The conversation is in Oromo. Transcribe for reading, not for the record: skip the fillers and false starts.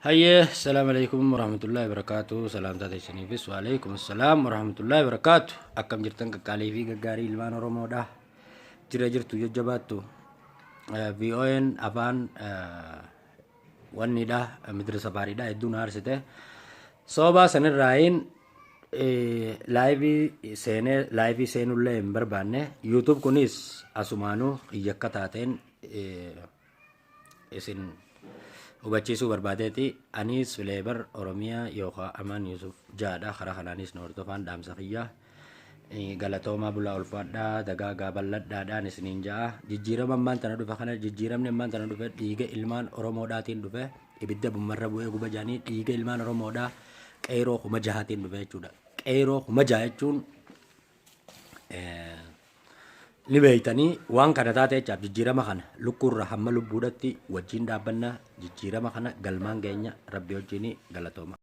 Hayyee, assalamu alaikum warahmatullahi wabarakatuh. Salam taatee isiniifis waalaikum assalaam warahmatullahi wabarakatuh. Akkam jirtan qaqqaalii fi gaggaarii ilmaan Oromoodha. Jira jirtu jajjabaattu. VON afaan wannidha midira safaariidha hedduun haarsite. Sababa sanirraayin laayivii seenullee hin barbaanne YouTube kunis asumaanuu hiyyakka taateen isin hubachiisuu barbaadeeti. Anis fileebar Oromiyaa yookaan Amaan Yusuf jaadha. Karaa kanaanis na hordofaan dhaamsa kiyyaa galatoomaa bulaa ulfaadhaa dagaagaa bal'adhaadhaan isiniin ja'a. Jijjiirama ammaan tana dhufe kana jijjiiramni ammaan tana dhufe dhiiga ilmaan Oromoodhaatiin dhufe ibidda bummarra bu'ee guba jaanii dhiiga ilmaan Oromoodhaa qeeroo kuma jahaatiin dhufe jechuudha. Qeeroo kuma jaha jechuun ni beeytanii waan kana taate jechaaf jijjiirama kana lukkuurra hamma lubbuudhatti wajjin dhaabbanna jijjiirama kana galmaan keenya rabbi wajjin galatooma.